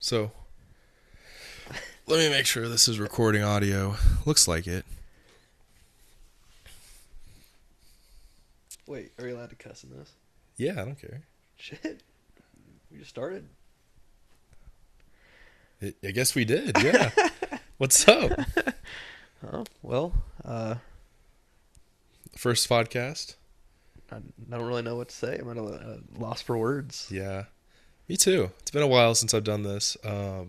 So, let me make sure this is recording audio. Looks like it. Wait, are you allowed to cuss in this? Yeah, I don't care. Shit. We just started. I guess we did, yeah. What's up? Oh, well, First podcast? I don't really know what to say. I'm at a loss for words. Yeah. Me too. It's been a while since I've done this. I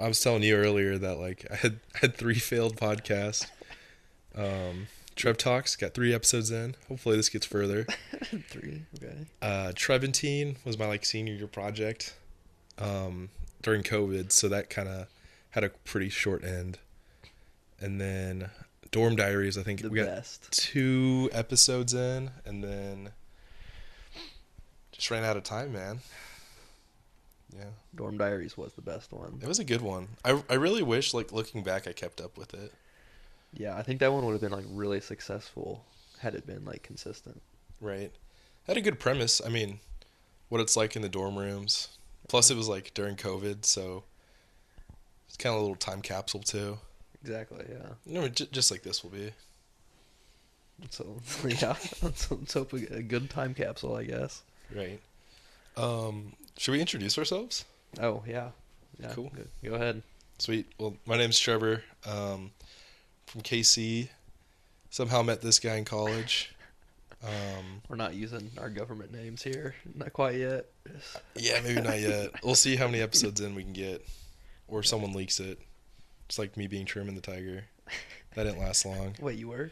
was telling you earlier that I had 3 failed podcasts. Trev Talks got 3 episodes in. Hopefully this gets further. 3, okay. Treventine was my senior year project during COVID, so that kind of had a pretty short end. And then Dorm Diaries, I think The we got best. 2 episodes in, and then just ran out of time, man. Yeah. Dorm Diaries was the best one. It was a good one. I really wish, looking back, I kept up with it. Yeah, I think that one would have been really successful had it been consistent. Right. Had a good premise. I mean, what it's like in the dorm rooms. Plus, it was during COVID, so it's kind of a little time capsule too. Exactly. Yeah. No, just like this will be. So yeah, let's hope a good time capsule, I guess. Right. Should we introduce ourselves? Oh yeah. Yeah. Cool. Good. Go ahead. Sweet. Well, my name's Trevor. From KC. Somehow met this guy in college. We're not using our government names here. Not quite yet. Yeah, maybe not yet. We'll see how many episodes in we can get, or someone leaks it. Just like me being Trim and the Tiger. That didn't last long. Wait, you were?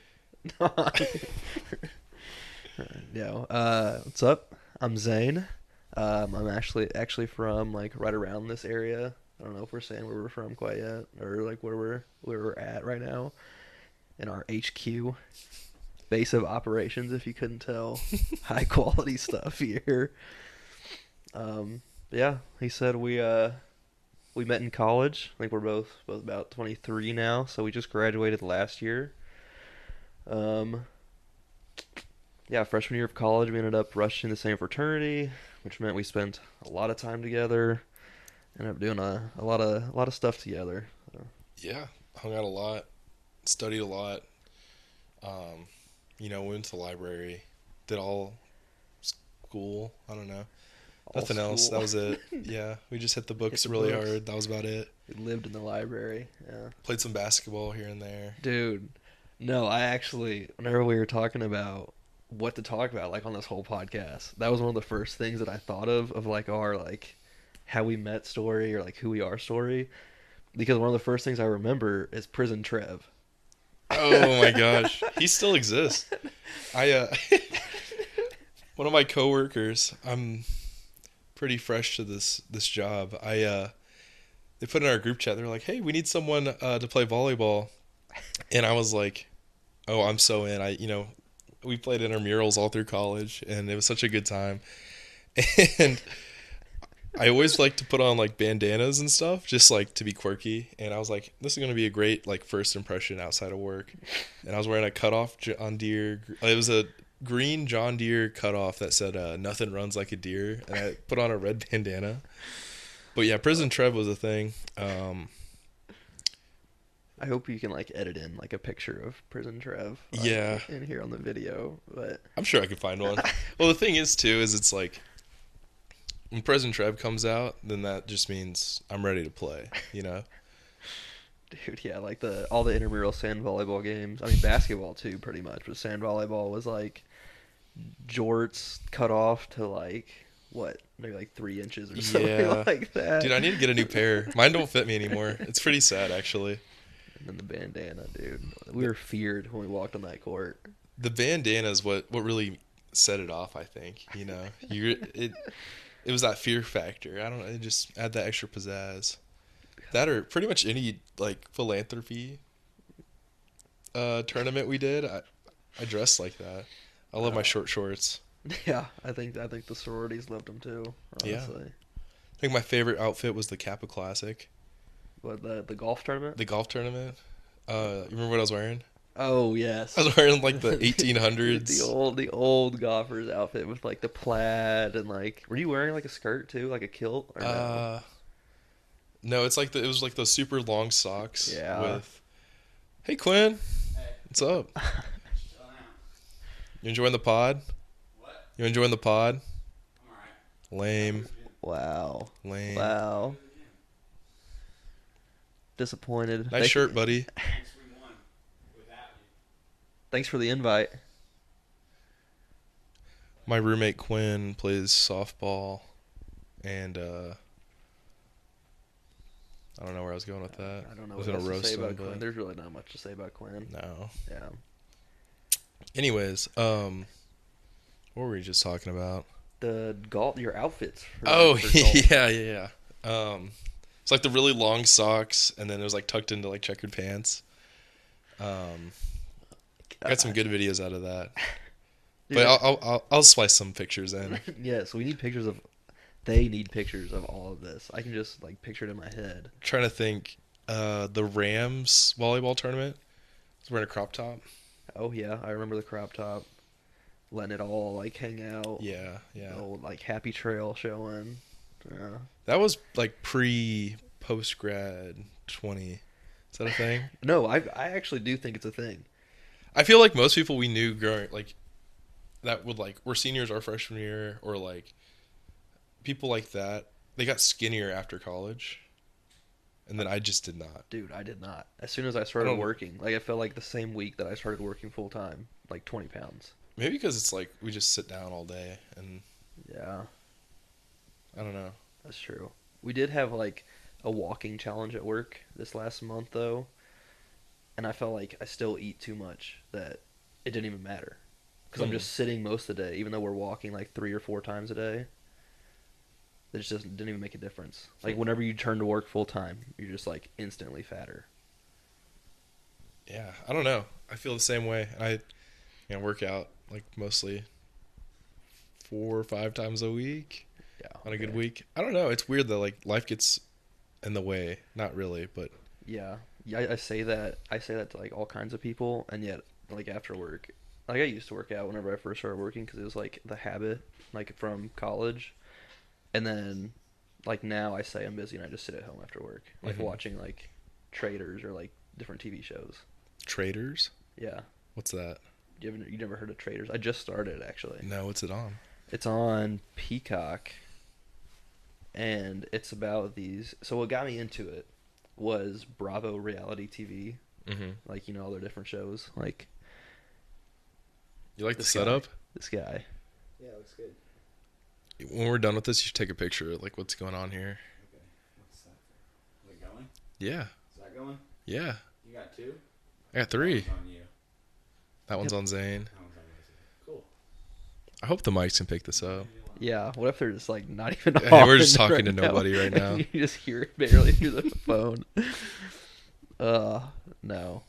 Yeah. What's up? I'm Zane. I'm actually from right around this area. I don't know if we're saying where we're from quite yet, or where we're at right now in our HQ base of operations. If you couldn't tell, high quality stuff here. Yeah, he said we met in college. I think we're both about 23 now, so we just graduated last year. Yeah, freshman year of college, we ended up rushing the same fraternity, which meant we spent a lot of time together. Ended up doing a lot of stuff together. So. Yeah, hung out a lot, studied a lot. Went to the library, did all school. I don't know, nothing else. That was it. Yeah, we just hit the books really hard. That was about it. We lived in the library. Yeah. Played some basketball here and there. Dude, no, I actually, whenever we were talking about what to talk about, on this whole podcast, that was one of the first things that I thought of our how we met story, or who we are story, because one of the first things I remember is Prison Trev. Oh my gosh, he still exists. One of my coworkers, I'm pretty fresh to this job. They put in our group chat. They're like, "Hey, we need someone to play volleyball," and I was like, "Oh, I'm so in." We played intramurals all through college, and it was such a good time. And I always like to put on bandanas and stuff, just to be quirky. And I was like, this is gonna be a great first impression outside of work. And I was wearing a cutoff John Deere. It was a green John Deere cutoff that said "Nothing runs like a deer," and I put on a red bandana. But yeah, Prison Trev was a thing. I hope you can edit in a picture of Prison Trev. Yeah. In here on the video, but I'm sure I could find one. Well, the thing is too, is it's when Prison Trev comes out, then that just means I'm ready to play, Dude, yeah, all the intramural sand volleyball games. I mean, basketball too, pretty much, but sand volleyball was jorts cut off to what, maybe 3 inches or something like that. Dude, I need to get a new pair. Mine don't fit me anymore. It's pretty sad, actually. And then the bandana, dude. We were feared when we walked on that court. The bandana is what really set it off, I think. It was that fear factor. I don't know. It just add that extra pizzazz. That, or pretty much any philanthropy tournament we did, I dressed like that. I love my short shorts. Yeah, I think the sororities loved them too. Honestly. Yeah. I think my favorite outfit was the Kappa Classic. What, the golf tournament? The golf tournament. You remember what I was wearing? Oh yes. I was wearing like the The 1800s. old golfer's outfit with like the plaid and like were you wearing like a skirt too, like a kilt or no? Uh, no, it's like it was like those super long socks Yeah. with. Hey Quinn, Hey, what's up? just chilling out. You enjoying the pod? What? You enjoying the pod? I'm alright. Gotta go to Lame, the gym. Wow. lame. Gotta go Wow. to the gym. Disappointed. Nice shirt, buddy. Thanks, we won without you. Thanks for the invite. My roommate Quinn plays softball, and I don't know where I was going with that. I don't know I was what gonna else to roast say him, about but Quinn. There's really not much to say about Quinn. no. Yeah. Anyways, what were we just talking about? The golf, your outfits. Oh For golf. yeah. It's like the really long socks, and then it was like tucked into like checkered pants. I got some good videos out of that, Dude, but I'll splice some pictures in. yeah, so we need pictures of. They need pictures of all of this. I can just like picture it in my head. Trying to think, the Rams volleyball tournament. I was wearing a crop top. Oh yeah, I remember the crop top, letting it all like hang out. Yeah. The old like happy trail showing. Yeah. That was like post grad 20. Is that a thing? No, I actually do think it's a thing. I feel like most people we knew growing like that would like were seniors our freshman year or like people like that. They got skinnier after college, and then I just did not. Dude, I did not. As soon as I started don't- working, like I felt like the same week that I started working full time, like 20 pounds. Maybe because it's like we just sit down all day, and Yeah, I don't know. that's true. We did have like a walking challenge at work this last month though, and I felt like I still eat too much that it didn't even matter because I'm Hmm. just sitting most of the day, even though we're walking like 3 or 4 times a day. It just didn't even make a difference. Like whenever you turn to work full time, you're just like instantly fatter. Yeah, I don't know. I feel the same way. Work out like mostly 4 or 5 times a week Yeah. on a good okay. week. I don't know. It's weird that like life gets in the way. Not really, but Yeah, yeah. I say that. I say that to like all kinds of people, and yet like after work, like I used to work out whenever I first started working because it was like the habit, like from college, and then like now I say I'm busy and I just sit at home after work, like Mhm. watching like traders or like different TV shows. traders. Yeah, What's that? you never heard of traders? I just started actually. No, what's it on? It's on Peacock, and it's about these. So what got me into it was Bravo reality TV. Mm-hmm. Like all their different shows. Like You like the This guy. setup? this guy. Yeah, looks good. When we're done with this, you should take a picture of like what's going on here. Okay. What's that for? Is it going? Yeah, Is that going? yeah. You got two? I got 3. That one's on you. That one's on Zane. That one's on Lizzie. Cool. I hope the mics can pick this up. Yeah. What if they're just like not even Yeah, on we're just talking right to now? nobody right now. You just hear it barely through the phone. No.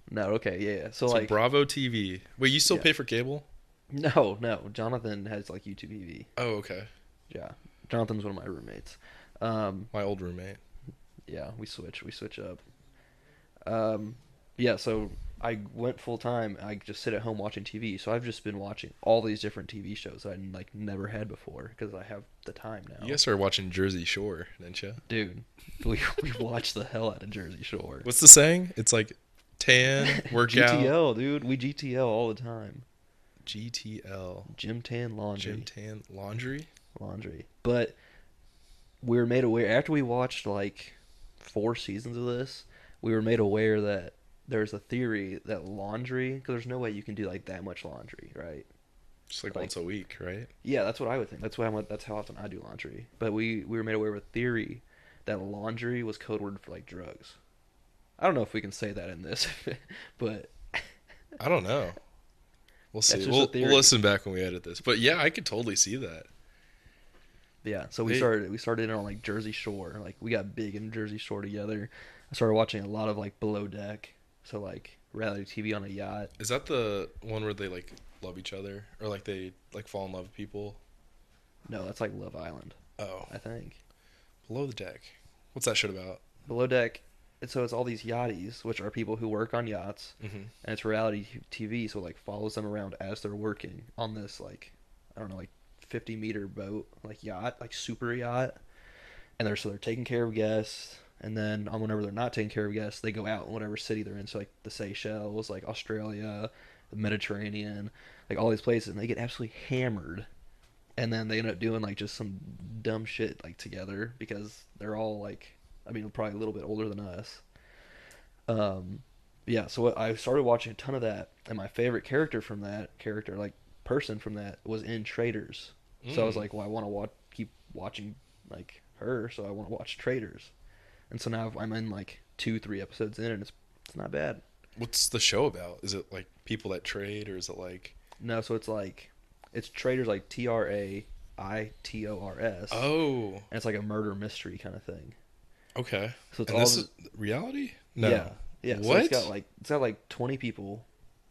No, okay, yeah. So So like Bravo TV. Wait, you still Yeah. pay for cable? no. Jonathan has like YouTube TV. Oh, okay. Yeah. Jonathan's one of my roommates. My old roommate. Yeah, we switch up. Yeah, so I went full time. I just sit at home watching TV. So I've just been watching all these different TV shows that I like never had before because I have the time now. You guys started watching Jersey Shore, didn't you? Dude, we watched the hell out of Jersey Shore. What's the saying? It's like tan, workout, GTL, dude. We GTL all the time. GTL, Gym tan laundry. gym tan, laundry. Laundry. But we were made aware after we watched like 4 seasons of this. We were made aware that there's a theory that laundry, because there's no way you can do like that much laundry, right? Just like Like- once a week, right? Yeah, that's what I would think. That's how often I do laundry. But we were made aware of a theory that laundry was code word for like drugs. I don't know if we can say that in this, but I don't know. We'll see. That's just a We'll theory. listen back when we edit this. But yeah, I could totally see that. yeah. So we Hey. started in on like Jersey Shore. Like we got big in Jersey Shore together. I started watching a lot of like Below Deck. So like reality TV on a yacht. Is that the one where they like love each other or like they like fall in love with people? No, that's like Love Island, Oh, I think. Below the Deck. What's that shit about? Below Deck so it's all these yachties, which are people who work on yachts, Mm-hmm. and it's reality TV, so it, like, follows them around as they're working on this, like, I don't know, like 50-meter boat, like yacht, like super yacht, and they're taking care of guests, and then on whenever they're not taking care of guests, they go out in whatever city they're in, so like the Seychelles, like Australia, the Mediterranean, like all these places, and they get absolutely hammered, and then they end up doing like just some dumb shit like together because they're all like, I mean, probably a little bit older than us. Um, yeah, so I started watching a ton of that, and my favorite like person from that was in Traders. So I was Mm. like, well, I want to keep watching like her, so I want to watch Traders. And so now I'm in like 2, 3 episodes in, and it's not bad. What's the show about? Is it like people that trade, or is it like? No, so it's Traders, like Traitors, Oh, and it's like a murder mystery kind of thing. okay. So it's And all this is reality? No. yeah, yeah. So What? it's got like 20 people.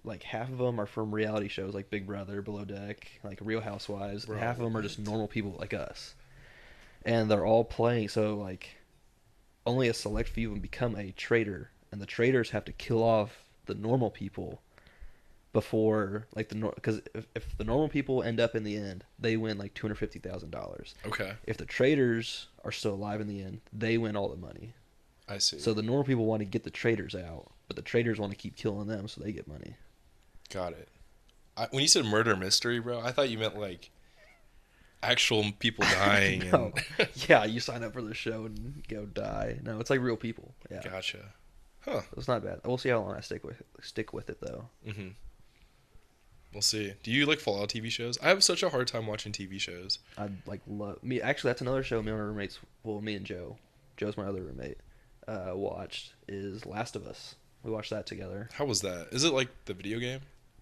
Like half of them are from reality shows like Big Brother, Below Deck, like Real Housewives. Bro, And half of them are just what? normal people like us, and they're all playing. So like only a select few of them become a traitor, and the traitors have to kill off the normal people before like because if the normal people end up in the end, they win like $250,000. Okay, If the traitors are still alive in the end, they win all the money. I see. So the normal people want to get the traitors out, but the traitors want to keep killing them so they get money. Got it. When you said murder mystery, bro, I thought you meant like actual people dying. No. And Yeah, you sign up for the show and go die. No, it's like real people. Yeah, Gotcha. Huh. it's not bad. We'll see how long I stick with it though. Mm-hmm. We'll see. Do you like follow TV shows? I have such a hard time watching TV shows. I like love me. Actually, that's another show me and my roommates. Well, me and Joe. Joe's my other roommate. Watched is Last of Us. We watched that together. How was that? Is it like the video game?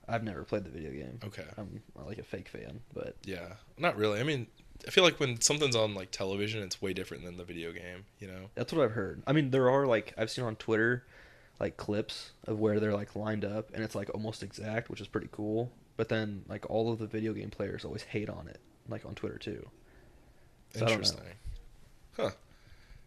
I've never played the video game. Okay. I'm like a fake fan, but Yeah. Not really. I mean, I feel like when something's on like television, it's way different than the video game, you know? that's what I've heard. I mean, there are like I've seen on Twitter like clips of where they're like lined up and it's like almost exact, which is pretty cool. But then like all of the video game players always hate on it, like on Twitter too. So I don't know. Interesting. Huh.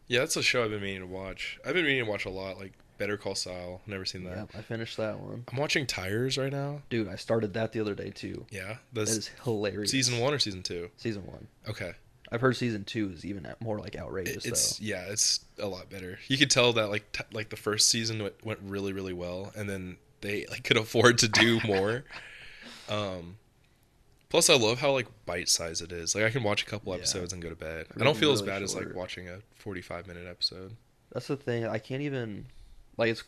Yeah, that's a show I've been meaning to watch. I've been meaning to watch a lot, like Better Call Saul. Never seen that. Yeah, I finished that one. I'm watching Tires right now. Dude, I started that the other day too. Yeah. That This is hilarious. season 1 or season 2? Season 1. Okay. I've heard season 2 is even more like outrageous It's though. yeah, it's a lot better. You could tell that like the first season went really really well, and then they like could afford to do more. Plus, I love how like bite size it is. Like I can watch a couple Yeah. episodes and go to bed. I Really, don't feel as really bad as like short. watching a 45-minute episode. That's the thing. I can't even like it's.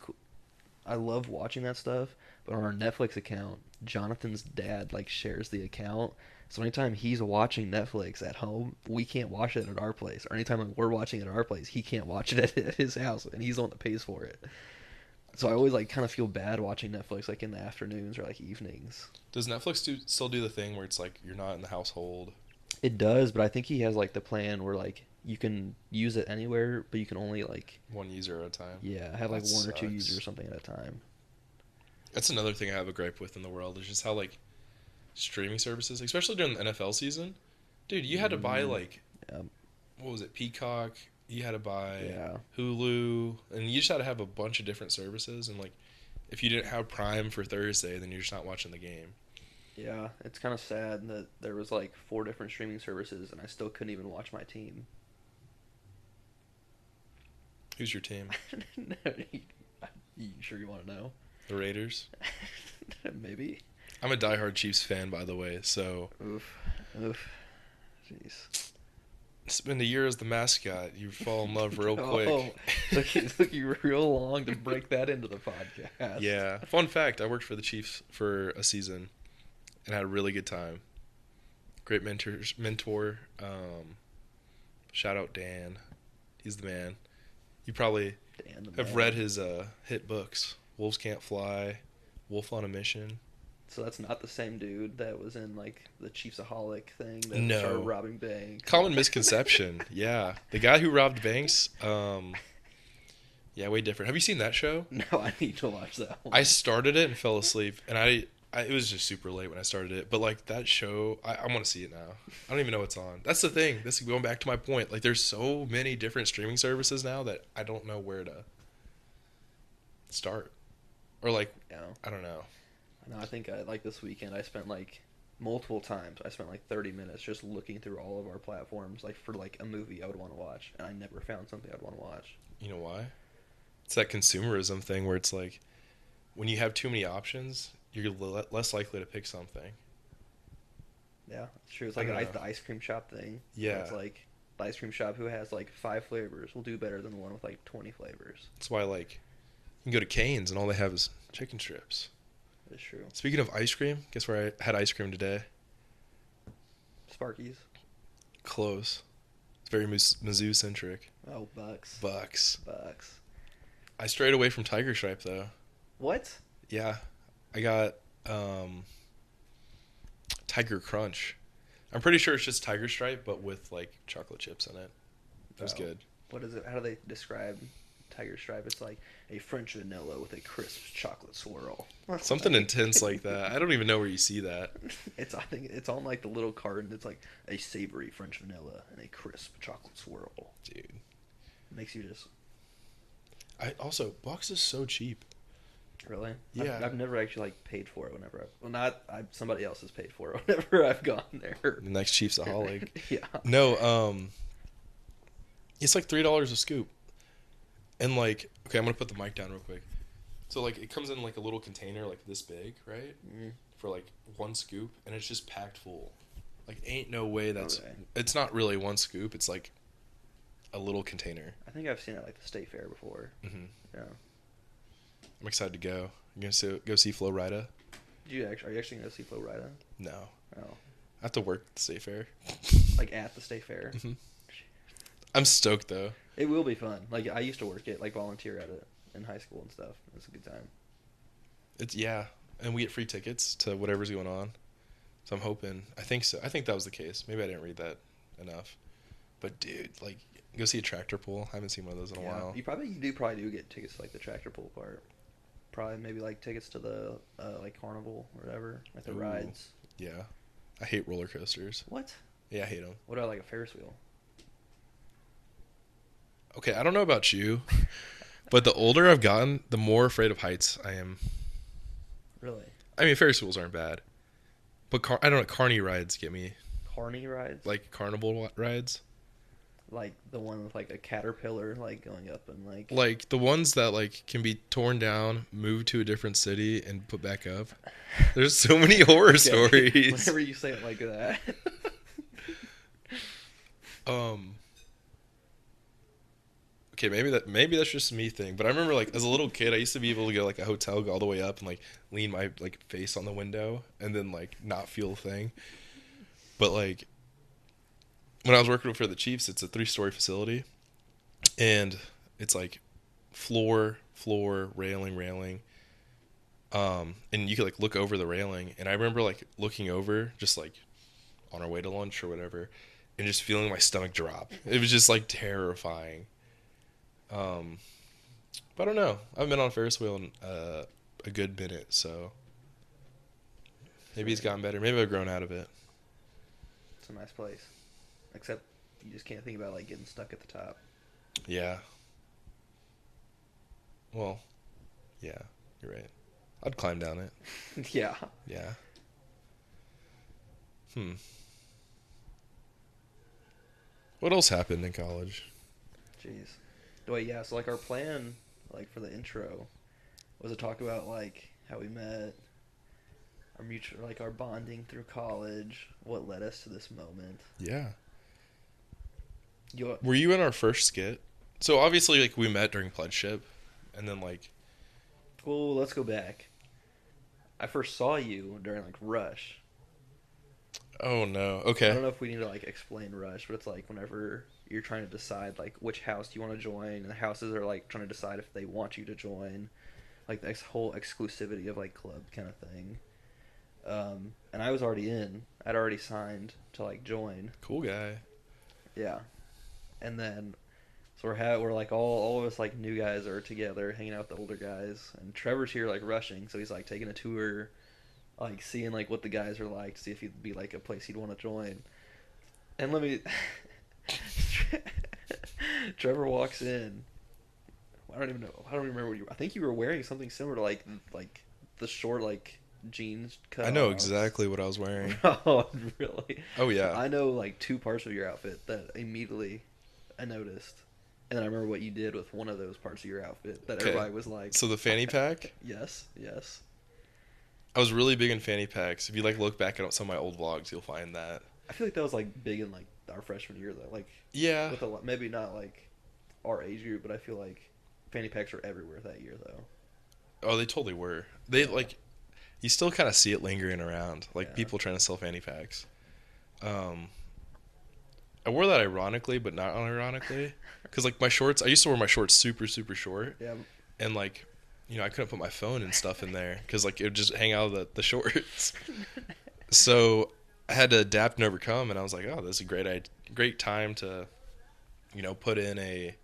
I love watching that stuff, but on our Netflix account, Jonathan's dad like shares the account. So anytime he's watching Netflix at home, we can't watch it at our place. Or anytime we're watching it at our place, he can't watch it at his house, and he's the one that pays for it. So I always like kind of feel bad watching Netflix like in the afternoons or like evenings. Does Netflix still do the thing where it's like you're not in the household? It does, but I think he has like the plan where like you can use it anywhere, but you can only like One user at a time. have like That one or two sucks. users or something at a time. That's another thing I have a gripe with in the world is just how like streaming services, especially during the NFL season, dude, you had to buy like Yeah. what was it, Peacock? You had to buy Yeah. Hulu, and you just had to have a bunch of different services. And like, if you didn't have Prime for Thursday, then you're just not watching the game. Yeah, it's kind of sad that there was like 4 different streaming services and I still couldn't even watch my team. Who's your team? You sure you want to know? The Raiders. Maybe. I'm a diehard Chiefs fan, by the way. So Oof. Jeez. it's been a year as the mascot. You fall in love real quick. Oh, it took you real long to break that into the podcast. Yeah. Fun fact: I worked for the Chiefs for a season, and had a really good time. Great mentor. Shout out Dan. He's the man. You probably Dan the have man. read his hit books: Wolves Can't Fly, Wolf on a Mission. So that's not the same dude that was in like the Chiefsaholic thing that No. started robbing banks. Common misconception. Yeah, the guy who robbed banks. Yeah, way different. Have you seen that show? No, I need to watch that one. I started it and fell asleep, and I it was just super late when I started it. But like that show, I want to see it now. I don't even know what's on. That's the thing. This is going back to my point. Like, there's so many different streaming services now that I don't know where to start? Or like, You know, I don't know. I know. I think like this weekend I spent like multiple times. I spent like 30 minutes just looking through all of our platforms, like for like a movie I would want to watch, and I never found something I'd want to watch. You know why? It's that consumerism thing where it's like, when you have too many options, you're less likely to pick something. Yeah, it's true. It's I like don't know. the ice cream shop thing. Yeah. It's like the ice cream shop who has like 5 flavors will do better than the one with like 20 flavors. That's why, like, you can go to Cane's and all they have is chicken strips. It's true. Speaking of ice cream, guess where I had ice cream today? Sparky's. Close. It's very Mizzou centric. Oh, Bucks. Bucks. Bucks. I strayed away from Tiger Stripe though. What? Yeah, I got Tiger Crunch. I'm pretty sure it's just Tiger Stripe, but with like chocolate chips in it. It was Oh. good. What is it? How do they describe Tiger Stripe? It's like a French vanilla with a crisp chocolate swirl. Something intense like that. I don't even know where you see that. I think it's on like the little carton. It's like a savory French vanilla and a crisp chocolate swirl. Dude. Makes you just Bucks is so cheap. really. Yeah. I've never actually like paid for it whenever. Somebody else has paid for it whenever I've gone there. The next Chiefsaholic. Yeah. No, it's like $3 a scoop. And like, okay, I'm gonna put the mic down real quick. So like, it comes in like a little container like this big, right? Mm. For like one scoop, and it's just packed full. Like, ain't no way that's. Okay. It's not really one scoop. It's like a little container. I think I've seen it at, like the State Fair before. Hmm Yeah. I'm excited to go. You gonna go see Flo Rida? Are you actually gonna see Flo Rida? No, Oh, I have to work at the State Fair. like at the State Fair. Mhm. I'm stoked though. It will be fun. Like I used to work it, like volunteer at it in high school and stuff. It's a good time. It's and we get free tickets to whatever's going on. So I'm hoping. I think so. I think that was the case. Maybe I didn't read that enough. But dude, like, go see a tractor pull. I haven't seen one of those in a while. You probably do get tickets to like the tractor pull part. Probably maybe like tickets to the like carnival or whatever, like the Ooh. rides. Yeah, I hate roller coasters. What? Yeah, I hate them. What about like a Ferris wheel? Okay, I don't know about you, but the older I've gotten, the more afraid of heights I am. Really? I mean, Ferris wheels aren't bad, but I don't know. Carny rides get me. Carny rides? Like carnival rides. Like the one with like a caterpillar like going up and Like the ones that like can be torn down, moved to a different city, and put back up. There's so many horror stories. Whenever you say it like that. Okay, maybe that's just a me thing, but I remember like as a little kid, I used to be able to go like a hotel, go all the way up, and like lean my like face on the window, and then like not feel a thing. But like when I was working for the Chiefs, it's a 3-story facility, and it's like floor, railing, and you could like look over the railing, and I remember like looking over, just like on our way to lunch or whatever, and just feeling my stomach drop. It was just like terrifying. But I don't know. I haven't been on a Ferris wheel in a good minute, so maybe it's gotten better. Maybe I've grown out of it. It's a nice place. Except you just can't think about like getting stuck at the top. Yeah. Well, yeah, you're right. I'd climb down it. Yeah. Yeah. What else happened in college? Jeez. Wait, yeah, so like our plan like for the intro was to talk about like how we met, our mutual like our bonding through college, what led us to this moment. Yeah. You Were you in our first skit? So obviously, like, we met during pledgeship, and then like, Well, let's go back. I first saw you during like Rush. oh no, I okay, don't know if we need to like explain Rush, but it's like whenever you're trying to decide like which house you want to join, and the houses are like trying to decide if they want you to join, like the whole exclusivity of like club kind of thing. And I was already in. I'd already signed to like join. cool guy. Yeah, and then so we're like all of us like new guys are together hanging out with the older guys, and Trevor's here like rushing, so he's like taking a tour, like seeing like what the guys are like to see if he'd be like a place he'd want to join. And let me Trevor walks in I don't even know. I don't even remember what you. I think you were wearing something similar to like the short like jeans cut. I know exactly what I was wearing. Oh, really? Oh yeah. I know like two parts of your outfit that immediately I noticed, and then I remember what you did with one of those parts of your outfit that Okay. everybody was like. So the fanny pack. Yes, yes. I was really big in fanny packs. If you like look back at some of my old vlogs, you'll find that. I feel like that was like big in like our freshman year though. Like Yeah. with a lot, maybe not like our age group, but I feel like fanny packs were everywhere that year though. Oh, they totally were. They like, you still kind of see it lingering around, like Yeah. people trying to sell fanny packs. I wore that ironically, but not unironically, because like my shorts, I used to wear my shorts super super short, Yeah. and like, I couldn't put my phone and stuff in there because like it would just hang out of the shorts. So I had to adapt and overcome, and I was like, oh, this is a great time to, put in a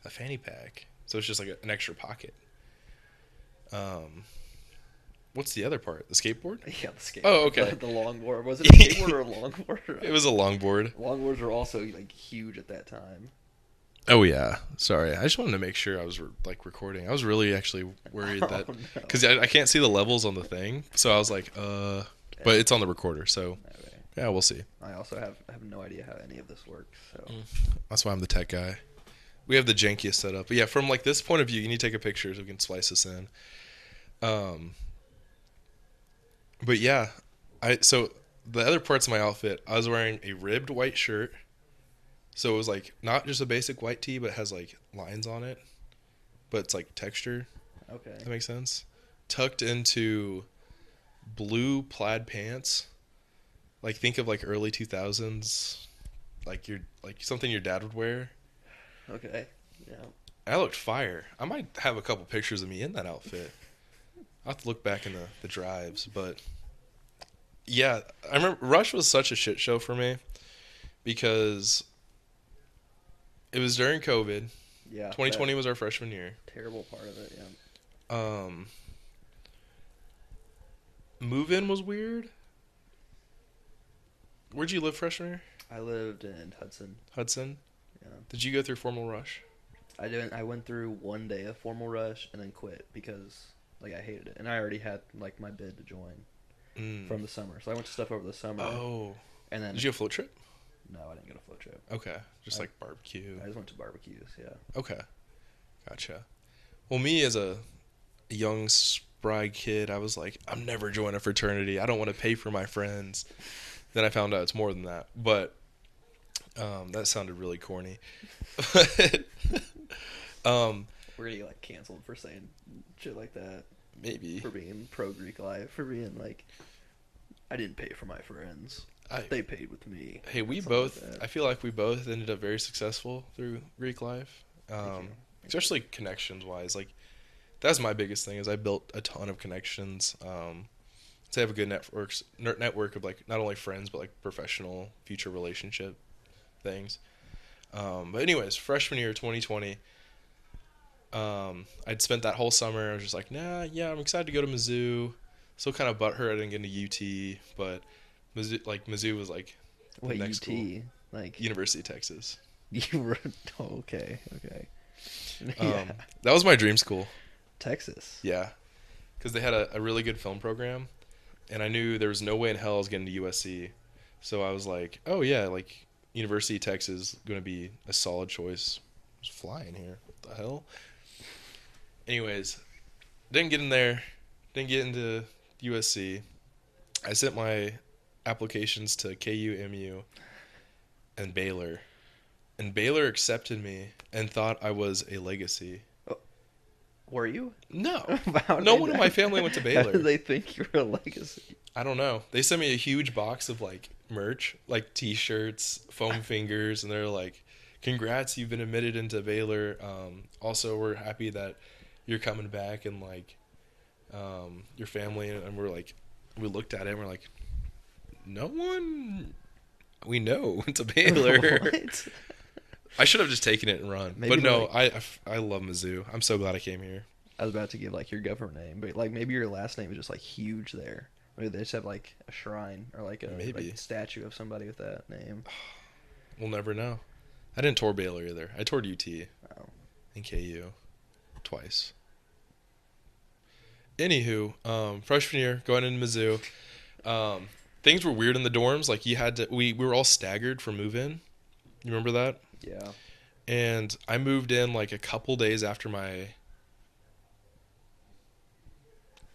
fanny pack. So it's just like an extra pocket. What's the other part? The skateboard? Yeah, the skateboard. Oh, okay. The longboard. Was it a skateboard or a longboard? It was a longboard. Longboards were also like huge at that time. Oh yeah, sorry. I just wanted to make sure I was like recording. I was really actually worried that Oh, no. because I can't see the levels on the thing, so I was like, but it's on the recorder, so Okay. yeah, we'll see. I also have no idea how any of this works. So That's why I'm the tech guy. We have the jankiest setup, but yeah, from like this point of view, you need to take a picture so we can splice this in. But yeah, so the other parts of my outfit, I was wearing a ribbed white shirt. So it was like not just a basic white tee, but it has like lines on it, but it's like texture. okay. That makes sense. Tucked into blue plaid pants. Like think of like early 2000s, like something your dad would wear. Okay. Yeah. I looked fire. I might have a couple pictures of me in that outfit. I'll have to look back in the drives, but yeah, I remember Rush was such a shit show for me because it was during COVID. Yeah. 2020 was our freshman year. Terrible part of it. Yeah. Move-in was weird. Where'd you live freshman year? I lived in Hudson. Hudson? Yeah. Did you go through formal rush? I didn't. I went through one day of formal rush and then quit because like I hated it, and I already had like my bid to join from the summer. So I went to stuff over the summer. Oh. And then Did you go float trip? no, I didn't go to float trip. Okay. Just like barbecue. I just went to barbecues. Yeah. Okay. Gotcha. Well, me as a young, spry kid, I was like, I'm never joining a fraternity. I don't want to pay for my friends. Then I found out it's more than that. But that sounded really corny. We're gonna get like canceled for saying shit like that. Maybe. For being pro Greek life. For being like, I didn't pay for my friends. I, They paid with me. hey, we Something both, like that. I feel like we both ended up very successful through Greek life. Thank you. Especially connections wise. Like, that's my biggest thing is I built a ton of connections. To have a good network of like not only friends but like professional future relationship things. But anyways, freshman year 2020, I'd spent that whole summer. I was just like, yeah, I'm excited to go to Mizzou. Still kind of butthurt I didn't get into UT, but Mizzou was like the Wait, next UT? school. Like University of Texas. you were? Oh, okay. Yeah. That was my dream school. Texas. Yeah, because they had a really good film program, and I knew there was no way in hell I was getting to USC. So I was like, oh yeah, like University of Texas is going to be a solid choice. I was flying here. What the hell? Anyways, didn't get in there. Didn't get into USC. I sent my applications to KU, MU, and Baylor. And Baylor accepted me and thought I was a legacy. Were you? No. How did No they one in know? my family went to How Baylor. did they think you were a legacy? I don't know. They sent me a huge box of like merch, like t-shirts, foam fingers, and they're like, "Congrats, you've been admitted into Baylor. Also, we're happy that you're coming back and like your family." And we're like, we looked at it and we're like, no one we know went to Baylor. What? I should have just taken it and run. Maybe but no, like- I love Mizzou. I'm so glad I came here. I was about to give like your government name, but like maybe your last name is just like huge there. Maybe they just have like a shrine or like a Maybe. like, statue of somebody with that name. We'll never know. I didn't tour Baylor either. I toured UT Oh. and KU. twice. Anywho, freshman year, going into Mizzou, things were weird in the dorms. Like we were all staggered for move-in. You remember that? Yeah. And I moved in like a couple days after my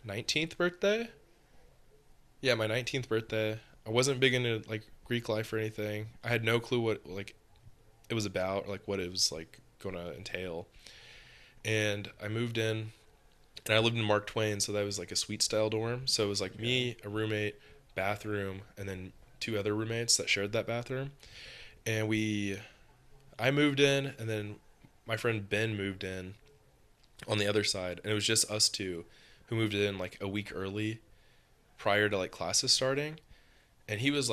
19th birthday. Yeah, my 19th birthday. I wasn't big into like Greek life or anything. I had no clue what like it was about, or like what it was like going to entail. And I moved in, and I lived in Mark Twain, so that was like a suite style dorm. So it was like me, a roommate, bathroom, and then 2 other roommates that shared that bathroom. And I moved in, and then my friend Ben moved in on the other side, and it was just us two who moved in like a week early prior to like classes starting. And he was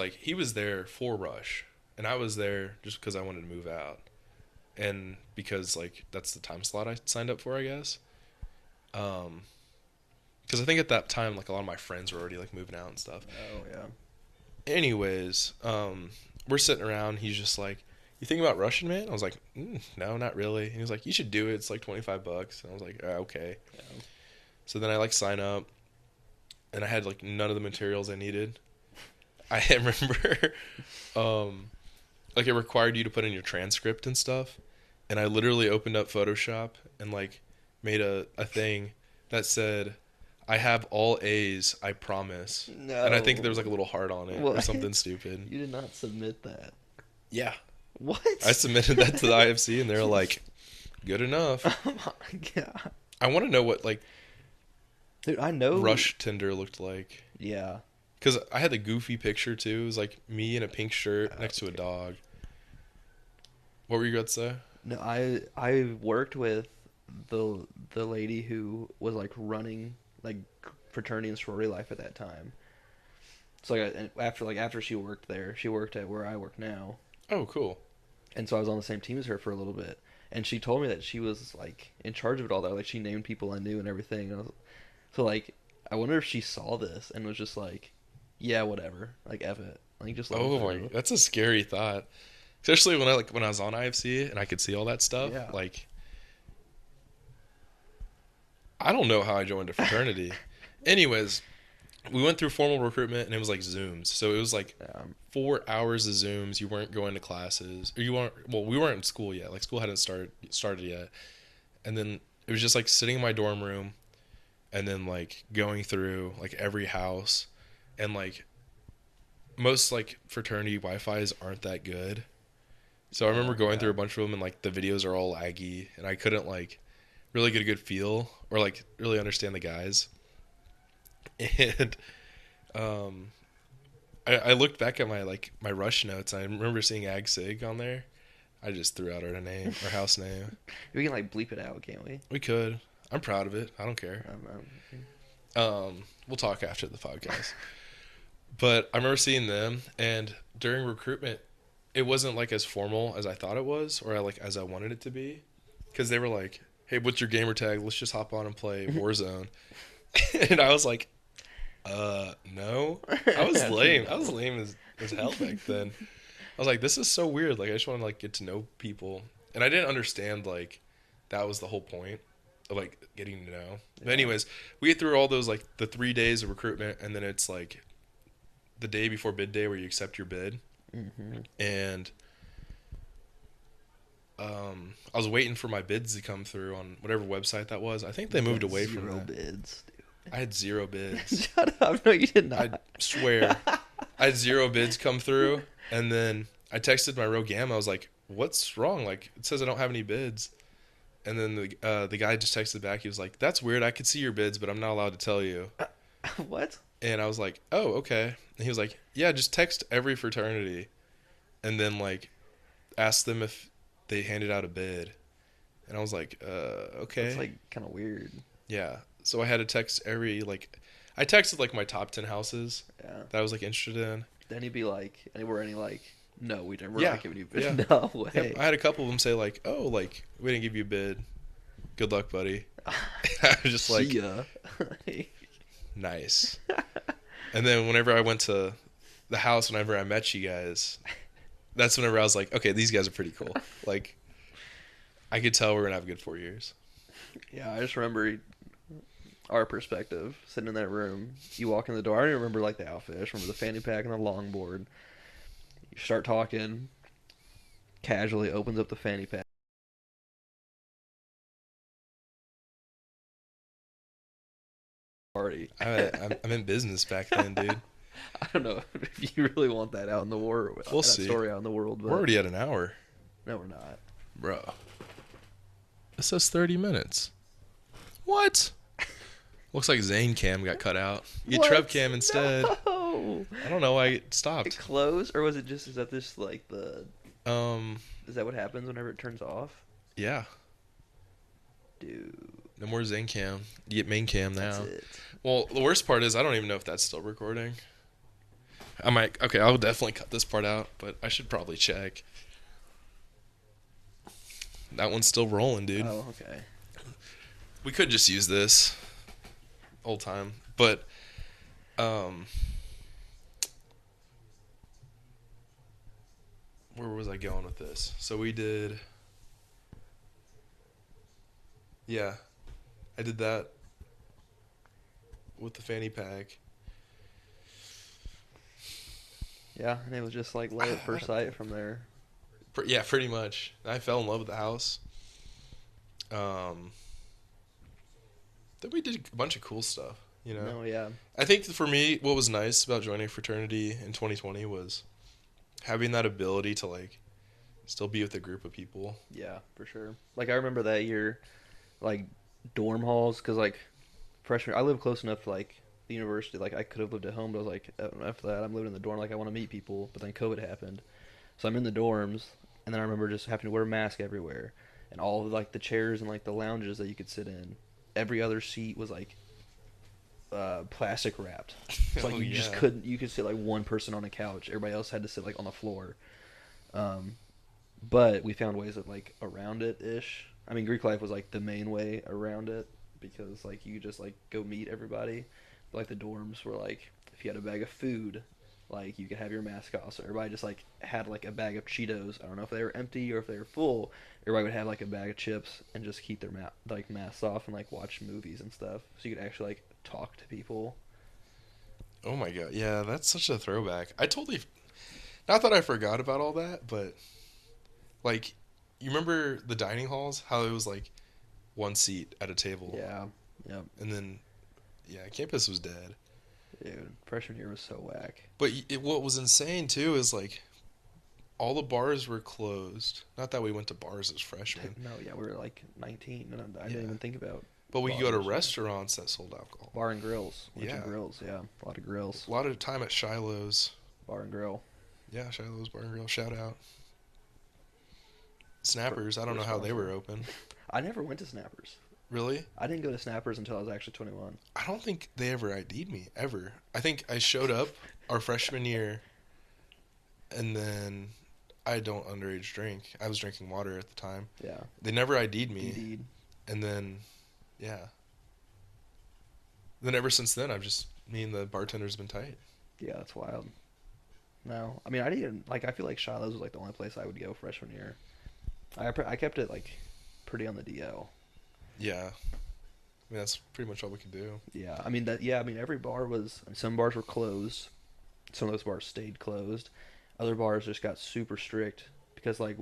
there for rush, and I was there just because I wanted to move out, and because like that's the time slot I signed up for, I guess. Because I think at that time like a lot of my friends were already like moving out and stuff. Oh yeah. Anyways, we're sitting around. He's just like, "You thinking about rushing, man?" I was like, "No, not really." And he was like, "You should do it. It's like $25." And I was like, okay. Yeah. So then I like sign up, and I had like none of the materials I needed. I remember, like it required you to put in your transcript and stuff, and I literally opened up Photoshop and like made a thing that said, "I have all A's, I promise." No. And I think there was like a little heart on it or What? something stupid. You did not submit that. Yeah, What? I submitted that to the IFC, and they're like, "Good enough." Oh my god. I want to know what like Dude, I know. Rush Tinder looked like. Yeah. Because I had the goofy picture, too. It was, like, me in a pink shirt next to a dog. What were you about to say? No, I worked with the lady who was like running like fraternity and sorority life at that time. So like after she worked there, she worked at where I work now. Oh, cool. And so I was on the same team as her for a little bit. And she told me that she was like in charge of it all. That like she named people I knew and everything. And so like I wonder if she saw this and was just like, yeah, whatever, like F it, like just let it Oh, through. my, that's a scary thought. Especially when I was on IFC and I could see all that stuff. Yeah. Like, I don't know how I joined a fraternity. Anyways, we went through formal recruitment and it was like Zooms. So it was like 4 hours of Zooms. You weren't going to classes, or you weren't. Well, we weren't in school yet. Like school hadn't started yet. And then it was just like sitting in my dorm room, and then like going through like every house, and like most like fraternity Wi-Fi's aren't that good. So I remember going through a bunch of them, and like the videos are all laggy, and I couldn't like really get a good feel or like really understand the guys. And I looked back at my rush notes, and I remember seeing Ag Sig on there. I just threw out our name, our house name. We can like bleep it out, can't we? We could. I'm proud of it. I don't care. We'll talk after the podcast. But I remember seeing them, and during recruitment, it wasn't like as formal as I thought it was, or like as I wanted it to be, because they were like, "Hey, what's your gamer tag? Let's just hop on and play Warzone." And I was like, no. I was lame. I was lame as hell back then. I was like, this is so weird. Like, I just want to like get to know people, and I didn't understand like that was the whole point of like getting to know. But anyways, we get through all those like the 3 days of recruitment, and then it's like the day before bid day where you accept your bid. Mm-hmm. And I was waiting for my bids to come through on whatever website that was. I think they moved away from that. Bids, dude. I had 0 bids. Shut up! No, you did not. I swear, I had 0 bids come through, and then I texted my row gamma. I was like, "What's wrong? Like, it says I don't have any bids." And then the guy just texted back. He was like, "That's weird. I could see your bids, but I'm not allowed to tell you." What? And I was like, "Oh, okay." And he was like, "Yeah, just text every fraternity, and then like ask them if they handed out a bid." And I was like, "Okay." It's like kind of weird. Yeah. So I had to text I texted like my top 10 houses Yeah. that I was like interested in. Then he'd be like, no, we're Yeah. not giving you bids. Yeah. No way. Yep. I had a couple of them say like, "Oh, like we didn't give you a bid. Good luck, buddy." I was just like, See ya. nice. And then whenever I went to the house, whenever I met you guys, that's whenever I was like, okay, these guys are pretty cool. Like, I could tell we're gonna have a good 4 years. Yeah, I just remember our perspective, sitting in that room. You walk in the door. I don't even remember like the outfit. I just remember the fanny pack and the longboard. You start talking, casually opens up the fanny pack. Party. I'm in business back then, dude. I don't know if you really want that out in the world. We'll that see. story out in the world, but We're already at an hour, no, we're not. bro. It says 30 minutes. What? Looks like Zane Cam got cut out. You get What? Trev Cam instead. No. I don't know why it It stopped. closed, or was it just? Is that this like the? Um, Is that what happens whenever it turns off? yeah. Dude, No more Zane Cam. You get main cam now. that's it. Well, the worst part is I don't even know if that's still recording. I might. Okay, I'll definitely cut this part out, but I should probably check. That one's still rolling, dude. Oh, okay. We could just use this old time, but where was I going with this? So we did. Yeah, I did that with the fanny pack. Yeah, and it was just like love at first sight from there. Yeah, pretty much. I fell in love with the house. Then we did a bunch of cool stuff, you know. No, yeah. I think for me, what was nice about joining a fraternity in 2020 was having that ability to like still be with a group of people. Yeah, for sure. Like I remember that year, like dorm halls, because like freshman, I lived close enough to like the university. Like I could have lived at home, but I was like, after that, I'm living in the dorm. Like I want to meet people, but then COVID happened, so I'm in the dorms, and then I remember just having to wear a mask everywhere, and all of like the chairs and like the lounges that you could sit in, every other seat was like plastic wrapped. So like Oh, you just yeah. couldn't. You could sit like one person on a couch. Everybody else had to sit like on the floor. But we found ways of like around it ish. I mean, Greek life was like the main way around it because like you could just like go meet everybody. But, like the dorms were like if you had a bag of food, like you could have your mask off. So everybody just like had like a bag of Cheetos. I don't know if they were empty or if they were full. Everybody would have like a bag of chips and just keep their masks off and like watch movies and stuff. So you could actually like talk to people. Oh my god, yeah, that's such a throwback. I totally, not that I forgot about all that, but like, you remember the dining halls? How it was like one seat at a table, Yeah. Yep. and then yeah, campus was dead. Dude, freshman year was so whack. But what was insane too is like all the bars were closed. Not that we went to bars as freshmen, No, yeah, we were like 19, and I didn't Yeah. even think about but we could go to bars. restaurants that sold alcohol. Bar and grills. Went to Yeah. grills, yeah. A lot of grills. A lot of time at Shiloh's. Bar and grill. Yeah, Shiloh's Bar and Grill. Shout out. Snappers. I don't know First how they sponsor. were open. I never went to Snappers. Really? I didn't go to Snappers until I was actually 21. I don't think they ever ID'd me, ever. I think I showed up our freshman year, and then I don't underage drink. I was drinking water at the time. Yeah. They never ID'd me, Indeed. and then, yeah. Then ever since then, me and the bartender's been tight. Yeah, that's wild. No, I mean, I didn't, like, I feel like Shiloh's was, like, the only place I would go freshman year. I kept it, like, pretty on the DL. Yeah. I mean, that's pretty much all we could do. Yeah, I mean, every bar was, some bars were closed. Some of those bars stayed closed. Other bars just got super strict because, like,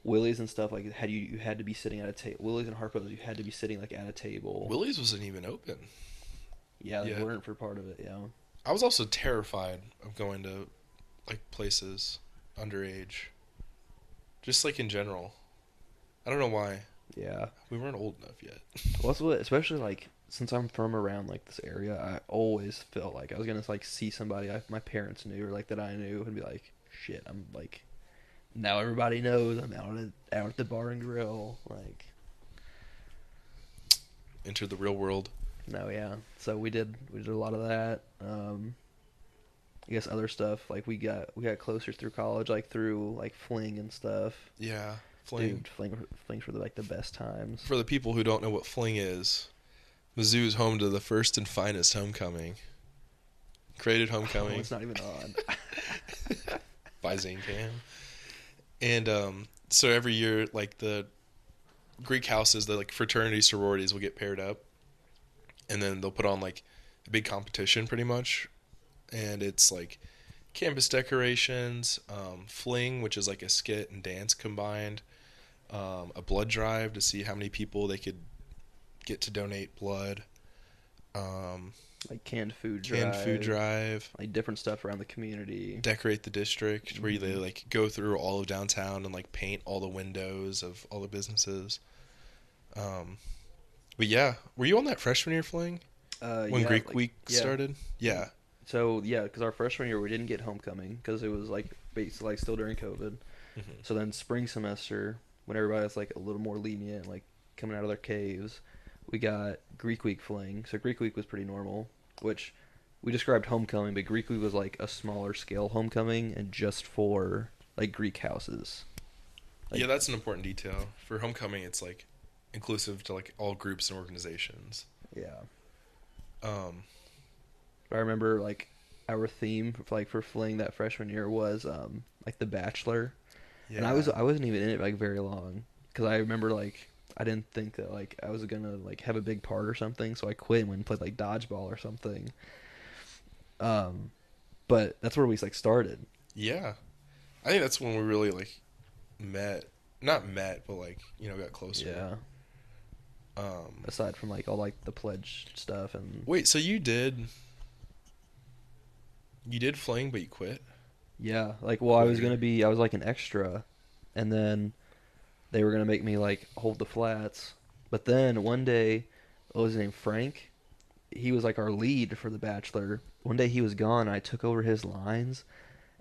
Willie's and stuff, like, you had to be sitting at a table. Willie's and Harpo's, you had to be sitting, like, at a table. Willie's wasn't even open. Yeah, they Yeah. weren't for part of it, yeah. I was also terrified of going to, like, places underage. Just, like, in general. I don't know why. Yeah. We weren't old enough yet. Well, that's what, especially, like, since I'm from around, like, this area, I always felt like I was going to, like, see somebody my parents knew or, like, that I knew and be like, shit, I'm, like, now everybody knows I'm out at the bar and grill, like. Enter the real world. No, yeah. So we did a lot of that. I guess other stuff like we got closer through college, like through like fling and stuff. Yeah. Fling. Dude, flings were like the best times. For the people who don't know what fling is, Mizzou's home to the first and finest homecoming. Created homecoming. Oh, it's not even on. By Zane Cam. And so every year, like Greek houses, the like fraternity sororities will get paired up, and then they'll put on like a big competition, pretty much, and it's like campus decorations, fling, which is like a skit and dance combined, a blood drive to see how many people they could get to donate blood, Like canned food drive, like different stuff around the community. decorate the district, where they like go through all of downtown and like paint all the windows of all the businesses. But yeah, were you on that freshman year fling when Yeah, Greek like, week yeah. started? Yeah. So yeah, because our freshman year we didn't get homecoming because it was like basically like still during COVID. Mhm. So then spring semester, when everybody was like a little more lenient, like coming out of their caves, we got Greek week fling. So Greek week was pretty normal, which we described homecoming, but Greek week was like a smaller scale homecoming and just for like Greek houses. Like, Yeah, that's an important detail. For homecoming, it's like inclusive to like all groups and organizations. yeah. Um, I remember like our theme for fling that freshman year was like The Bachelor. yeah. And I wasn't even in it like very long because I remember like I didn't think that like I was gonna like have a big part or something, so I quit and went and played like dodgeball or something. But that's where we like started. Yeah. I think that's when we really like met. Not met, but like, got closer. Yeah. Aside from like all like the pledge stuff and Wait, so you did fling, but you quit? yeah, like well I was like an extra, and then they were gonna make me like hold the flats, but then one day, what was his name, Frank? He was like our lead for The Bachelor. One day he was gone. I took over his lines,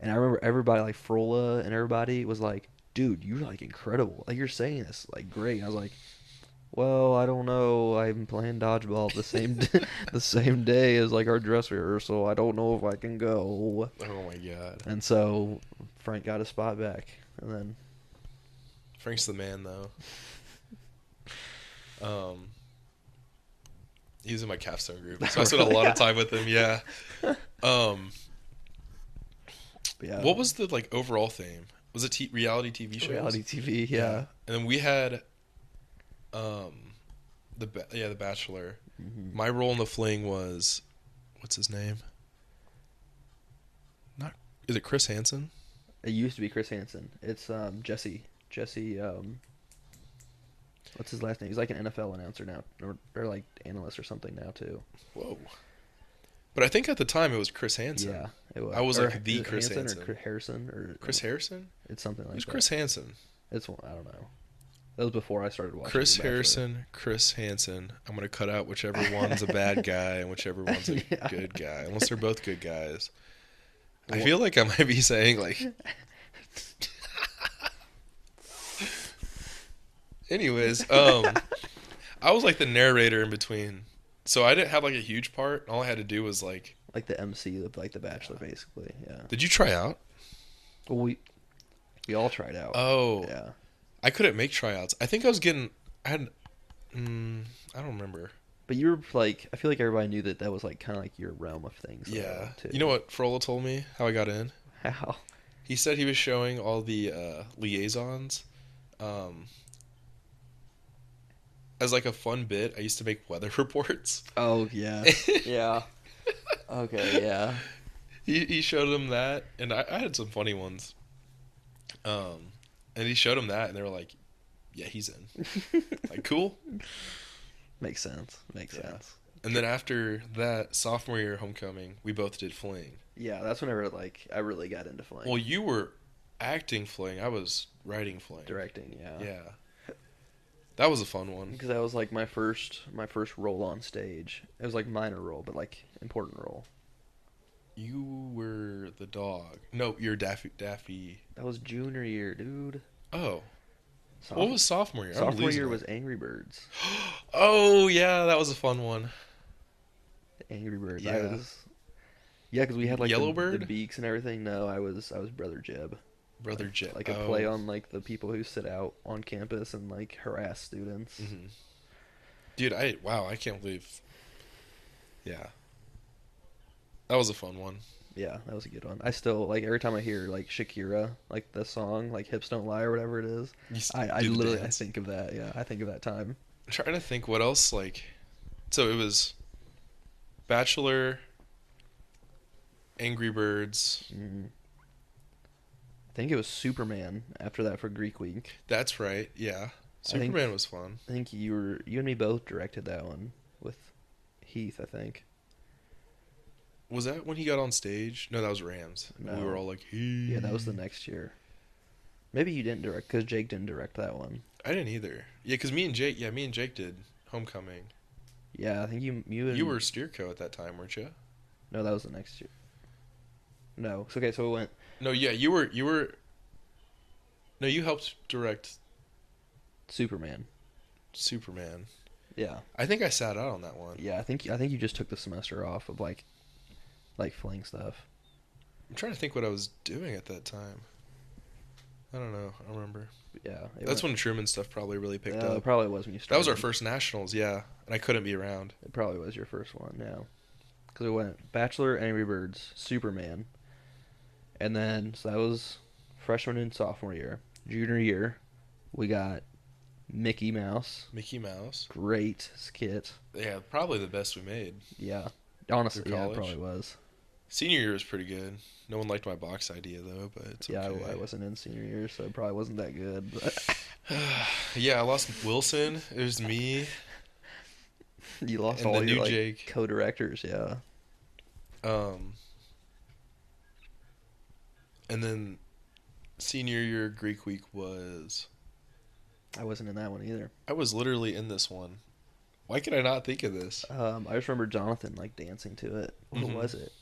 and I remember everybody like Frola and everybody was like, "Dude, you're like incredible. Like you're saying this like great." And I was like, "Well, I don't know. I'm playing dodgeball the same the same day as like our dress rehearsal. I don't know if I can go." Oh my god. And so Frank got his spot back, and then Frank's the man, though. He was in my capstone group, so I spent a lot of time with him. Yeah. yeah, What was the like overall theme? Was it reality TV shows? reality TV? Yeah. And then we had, The Bachelor. Mm-hmm. My role in the fling was, what's his name? Is it Chris Hansen? It used to be Chris Hansen. It's Jesse. What's his last name? He's like an NFL announcer now, or like analyst or something now too. Whoa. But I think at the time it was Chris Hansen. Yeah, it was. I was or, like the is it Chris Hansen Hansen. or Harrison or Chris Harrison? It's something like Who's that. Chris Hansen? It's I don't know. That was before I started watching. Chris The Bachelor. Harrison, Chris Hansen. I'm gonna cut out whichever one's a bad guy and whichever one's a Yeah. good guy, unless they're both good guys. I Well- feel like I might be saying like. Anyways, I was like the narrator in between, so I didn't have like a huge part. All I had to do was like. Like the MC of like The Bachelor, basically. Yeah. Did you try out? Well, we all tried out. Oh, Yeah. I couldn't make tryouts. I think I was getting. I had. I don't remember. But you were like, I feel like everybody knew that was like kind of like your realm of things. Yeah. Too. You know what Frola told me? How I got in? How? He said he was showing all the liaisons. As like a fun bit, I used to make weather reports. Oh yeah. Yeah. Okay. Yeah. He showed them that, and I had some funny ones. And he showed them that, and they were like, "Yeah, he's in." Like, cool. Makes sense. Makes Yeah. sense. And then after that, sophomore year homecoming, we both did fling. Yeah, that's whenever like I really got into flying. Well, you were acting fling. I was writing fling. Directing, yeah. Yeah. That was a fun one. Because that was like my first role on stage. It was like minor role, but like important role. You were the dog. No, you're Daffy. That was junior year, dude. Oh. What was sophomore year? I'm Sophomore losing year it. was Angry Birds. Oh, yeah, that was a fun one. Angry Birds. Yeah. Yeah, because we had like the Yellowbird? beaks and everything. No, I was Brother Jeb. Brother Jet. Like a play on like the people who sit out on campus and like harass students. Mm-hmm. Dude, I can't believe. Yeah. That was a fun one. Yeah, that was a good one. I still like every time I hear like Shakira, like the song, like "Hips Don't Lie" or whatever it is. I Do the literally I dance. think of that. Yeah, I think of that time. I'm trying to think what else, like. So it was Bachelor, Angry Birds. Mm. I think it was Superman after that for Greek Week. That's right, yeah. I think- Superman was fun. I think you and me both directed that one with Heath. I think. Was that when he got on stage? No, that was Rams. No. We were all like, Yeah, that was the next year. Maybe you didn't direct because Jake didn't direct that one. I didn't either. Yeah, because me and Jake did Homecoming. Yeah, I think you and You were Steerco at that time, weren't you? No, that was the next year. No, so, okay, so we went. No, yeah, you were. No, you helped direct Superman. Superman. Yeah, I think I sat out on that one. yeah. I think you just took the semester off of like fling stuff. I'm trying to think what I was doing at that time. I don't know. I don't remember. Yeah, That's when Truman stuff probably really picked It up. probably was when you started. That was our first nationals, yeah, and I couldn't be around. It probably was your first one. Yeah, because we went Bachelor, Angry Birds, Superman, and then so that was freshman and sophomore year. Junior year, we got Mickey Mouse. Mickey Mouse. Great skit. Yeah, probably the best we made. Yeah, honestly, Through yeah, it college? probably was. Senior year was pretty good. No one liked my box idea though, but it's Yeah, okay. I wasn't in senior year, so it probably wasn't that good. But Yeah, I lost Wilson. It was me. you lost And all the your new like, Jake. co-directors. Yeah, And then senior year Greek week was. I wasn't in that one either. I was literally in this one. Why could I not think of this? I just remember Jonathan like dancing to it. What Mhm. was it?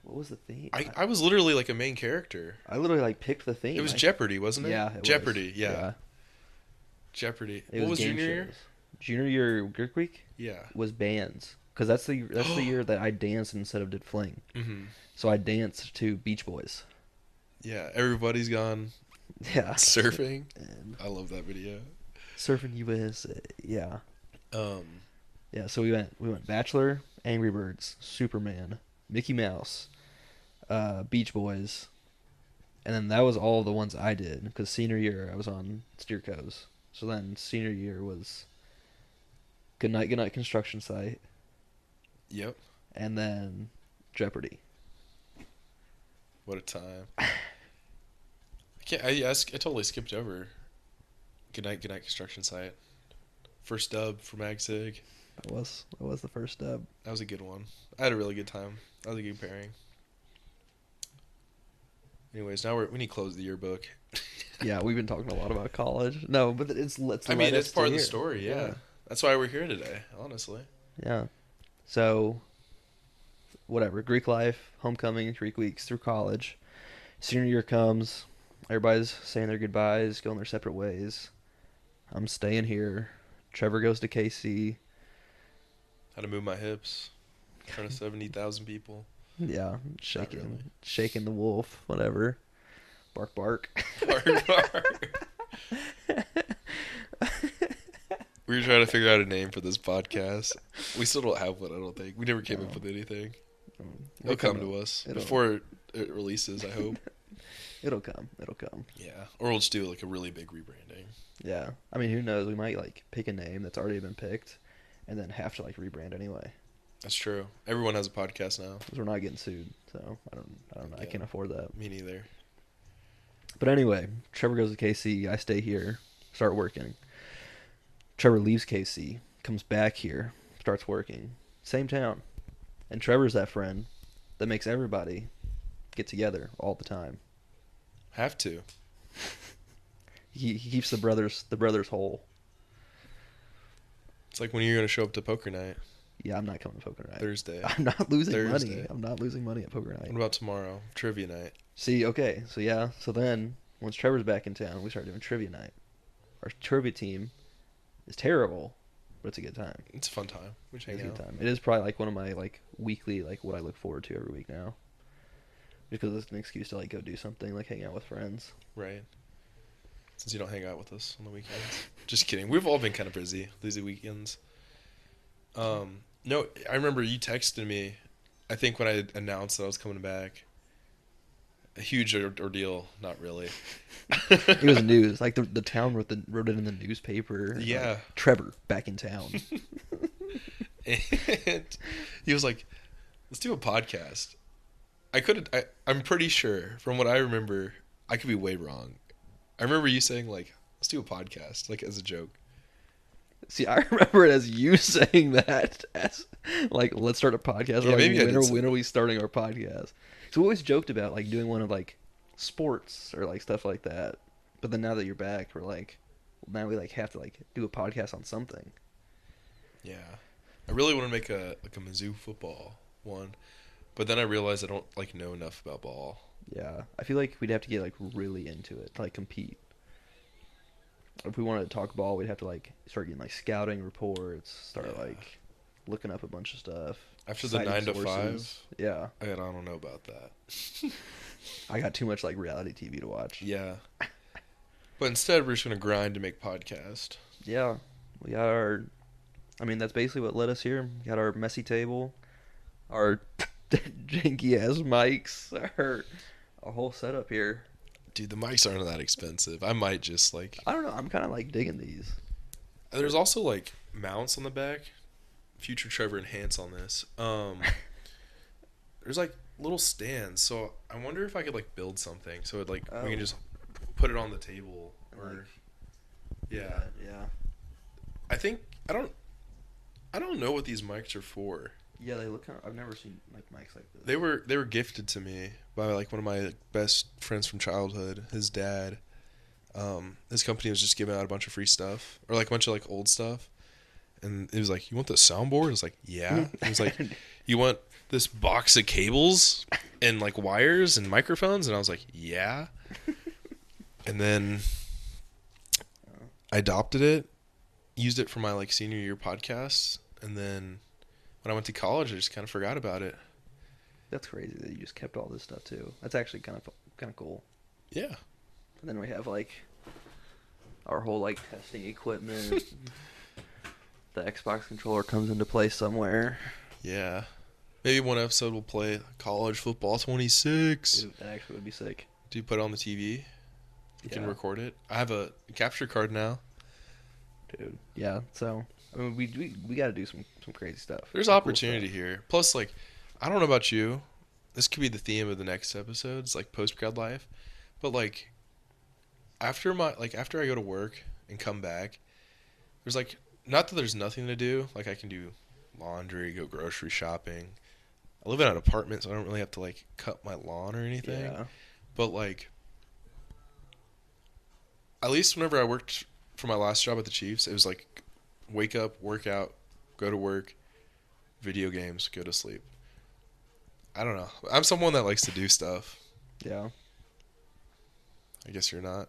What was the theme? I was literally like a main character. I literally like picked the theme. It was Jeopardy, wasn't it? Yeah, it Jeopardy. was. Yeah. Jeopardy. It What was game junior year? shows. Junior year Greek week Yeah. was bands because that's the year that I danced instead of did fling. Mm-hmm. So I danced to Beach Boys. Yeah. Everybody's gone Yeah, surfing. and I love that video. Surfing USA. Yeah, Um. yeah. So we went Bachelor, Angry Birds, Superman, Mickey Mouse, Beach Boys, and then that was all the ones I did because senior year I was on Steerco's. So then senior year was Good Night Construction Site, Yep. and then Jeopardy. What a time. I totally skipped over. Good night construction site. First dub for MagSig. That was the first dub. That was a good one. I had a really good time. That was a good pairing. Anyways, now we need to close the yearbook. Yeah, we've been talking a lot about college. No, but it's I mean, it's part of the here. story. Yeah. That's why we're here today. Honestly. Yeah. So, whatever. Greek life, homecoming, Greek weeks through college. Senior year comes. Everybody's saying their goodbyes, going their separate ways. I'm staying here. Trevor goes to KC. How to move my hips in front of 70,000 people. Yeah, really. shaking the wolf, whatever. Bark, bark. Bark, bark. We were trying to figure out a name for this podcast. We still don't have one, I don't think. We never came up with anything. It'll come to us before it releases, I hope. It'll come. It'll come. Yeah. Or we'll just do like a really big rebranding. Yeah. I mean, who knows? We might like pick a name that's already been picked and then have to like rebrand anyway. That's true. Everyone has a podcast now. Because we're not getting sued. So I don't know. I Yeah. can't afford that. Me neither. But anyway, Trevor goes to KC. I stay here, start working. Trevor leaves KC, comes back here, starts working. Same town. And Trevor's that friend that makes everybody get together all the time. Have to. He keeps the brothers whole. It's like when you're going to show up to poker night. Yeah, I'm not coming to poker night. Thursday. I'm not losing Thursday. money. I'm not losing money at poker night. What about tomorrow? Trivia night. See, okay, so yeah, so then once Trevor's back in town, we start doing trivia night. Our trivia team is terrible, but it's a good time. It's a fun time. We just It's a hang good out. time. It is probably like one of my like weekly like what I look forward to every week now, because it's an excuse to like go do something like hang out with friends. Right. Since you don't hang out with us on the weekends. Just kidding. We've all been kind of busy these weekends. No, I remember you texted me I think when I announced that I was coming back, a huge ordeal. Not really. It was news. Like the town wrote it in the newspaper. Yeah. Like, Trevor back in town. And he was like, "Let's do a podcast." I'm pretty sure, from what I remember, I could be way wrong. I remember you saying like, "Let's do a podcast," like as a joke. See, I remember it as you saying that as like, let's start a podcast. Yeah, Or, like, maybe I did say when that. are we starting our podcast? So we always joked about like doing one of like sports or like stuff like that. But then now that you're back, we're like, now we like have to like do a podcast on something. Yeah, I really want to make a Mizzou football one, but then I realized I don't like know enough about ball. Yeah, I feel like we'd have to get like really into it to like compete. If we wanted to talk ball, we'd have to like start getting like scouting reports, start Yeah. like looking up a bunch of stuff. After the citing 9 to sources. 5, Yeah, I don't know about that. I got too much like reality TV to watch. Yeah, but instead we're just gonna grind to make podcast. Yeah, we got our. I mean, that's basically what led us here. We got our messy table, our janky ass mics, our whole setup here. Dude, the mics aren't that expensive. I might just like. I don't know. I'm kind of like digging these. There's also like mounts on the back. Future Trevor enhance on this. There's like little stands, so I wonder if I could like build something so it like we Oh. can just put it on the table or Like, yeah. yeah. I think I don't know what these mics are for. Yeah, they look kind of. I've never seen like mics like this. They were gifted to me by like one of my best friends from childhood. His dad, his company was just giving out a bunch of free stuff or like a bunch of like old stuff, and it was like, "You want the soundboard?" I was like, "Yeah." It was like, "You want this box of cables and like wires and microphones?" And I was like, "Yeah." And then I adopted it, used it for my like senior year podcast, and then when I went to college, I just kind of forgot about it. That's crazy that you just kept all this stuff too. That's actually kind of cool. Yeah. And then we have like our whole like testing equipment. The Xbox controller comes into play somewhere. Yeah. Maybe one episode we'll play College Football 26. Dude, that actually would be sick. Do you put it on the TV? You can Yeah. record it. I have a capture card now. Dude. Yeah, so I mean we got to do some crazy stuff. There's Some cool opportunity stuff. here. Plus, like, I don't know about you. This could be the theme of the next episodes, like post-grad life. But like, after I go to work and come back, there's like, not that there's nothing to do. Like, I can do laundry, go grocery shopping. I live in an apartment, so I don't really have to like cut my lawn or anything. Yeah. But like, at least whenever I worked for my last job at the Chiefs, it was like, wake up, work out, go to work, video games, go to sleep. I don't know. I'm someone that likes to do stuff. Yeah. I guess you're not.